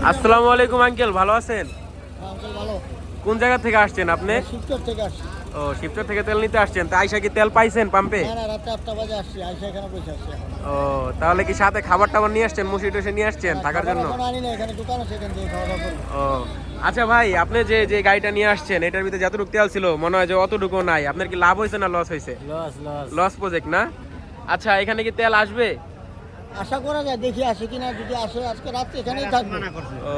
আসসালামু আলাইকুম আঙ্কেল, ভালো আছেন? ভালো। কোন জায়গা থেকে আসছেন আপনি? শিবচর থেকে আসছি। ও, শিবচর থেকে তেল নিতে আসছেন। তা আইসা কি তেল পাইছেন পাম্পে? না, রাত 4টা বাজে আসছি, আইসা এখানে বসে আসছি এখন। ও, তাহলে কি সাথে খাবার টাবার নিয়ে আসছেন, মুসি টুসি নিয়ে আসছেন থাকার জন্য? এখন আনি না, এখানে দোকান আছে, এখান থেকে খাওয়া দাওয়া করবো। ও আচ্ছা ভাই, আপনি যে যে গাড়িটা নিয়ে আসছেন এটার ভিতরে যতটুকু তেল ছিল মনে হয় যে অতটুকু নাই। আপনার কি লাভ হয়েছে না লস হয়েছে? লস প্রজেক্ট না? আচ্ছা, এখানে কি তেল আসবে? আশা করা যায়, দেখি আসে কিনা। যদি আসে আজকে রাত এখানেই থাকবো। ও,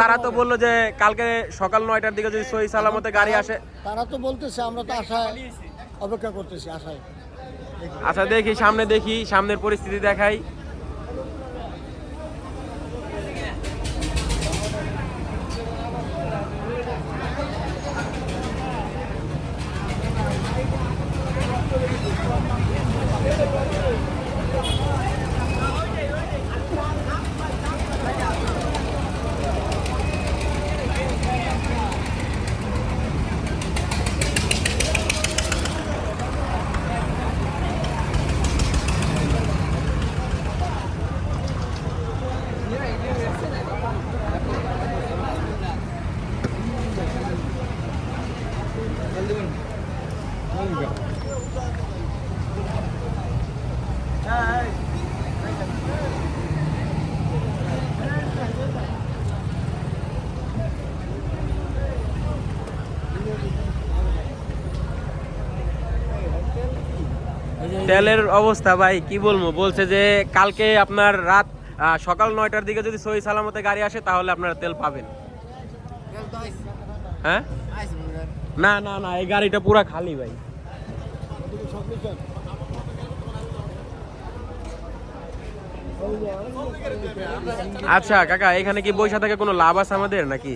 তারা তো বললো যে কালকে সকাল 9টার দিকে যদি সহি সালামতে গাড়ি আসে। তারা তো বলতেছে, আমরা তো আশায় অপেক্ষা করতেছি, আশায়। আচ্ছা দেখি, সামনের পরিস্থিতি দেখাই। তেলের অবস্থা ভাই কি বলবো, বলছে যে কালকে আপনার রাত সকাল 9টার দিকে যদি সহি সালামতে গাড়ি আসে তাহলে আপনারা তেল পাবেন। হ্যাঁ, না না না, এই গাড়িটা পুরা খালি ভাই। আচ্ছা কাকা, এখানে কি বৈশা থেকে কোনো লাভ আছে আমাদের নাকি?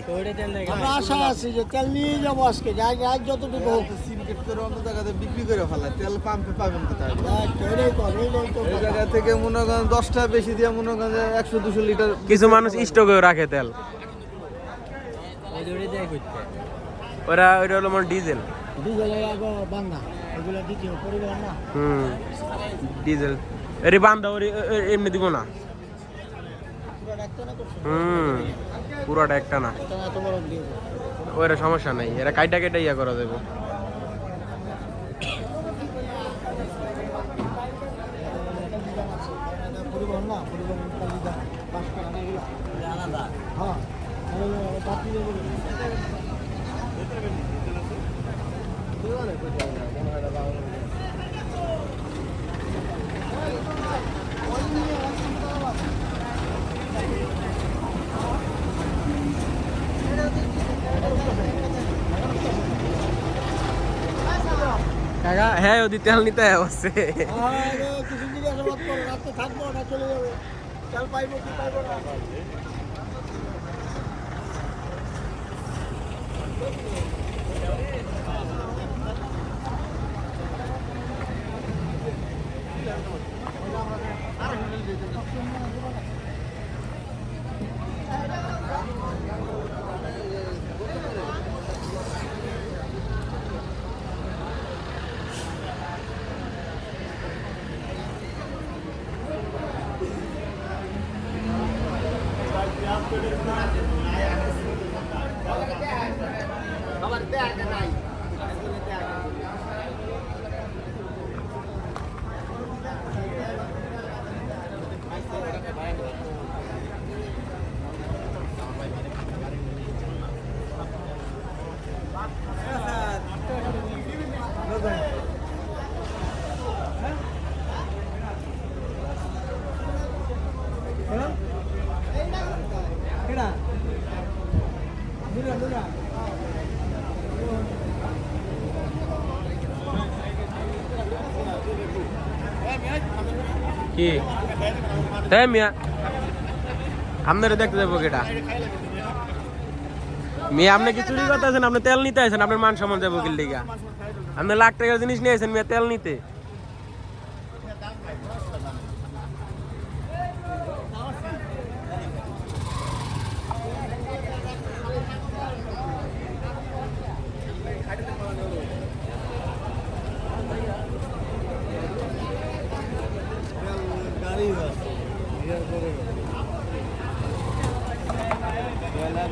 আমরা আশা আছি যে তেল নিয়ে যাবো আজকে, যাই যতটুকু হোক। বিক্রি করে ফেলা তেল পাম্পে পাবেন কোথায়? এই জায়গা থেকে মনে করেন 10টা বেশি দিয়ে মনে করেন 100-200 লিটার। কিছু মানুষ স্টকেও রাখে তেল। ওরা হলো মনে ডিজেল। ডিজেল এরি বান্ধা ওরি এমনি দিব না। পুরোটা একটা না, ওরা সমস্যা নাই, এরা কাইটা কেটে ইয়া করা যাবে। কাকা হ্যাঁ, ওদি তেল নিতে আসছে। কিছু জিজ্ঞাসাবাদ করে রাতে থাকবো না, চলে যাবে। তেল পাইবো কি পাইবো না। কি তাই মিয়া, আপনারা দেখতে যাবো কেটা মিয়া? আপনি কি চুরি করতে আছেন? আপনি তেল নিতে আছেন, আপনার মান সম্মান যাবো কি লিগা? আপনি লাখ টাকার জিনিস নিয়ে আসেন মিয়া তেল নিতে। গাড়ি আছে লাখ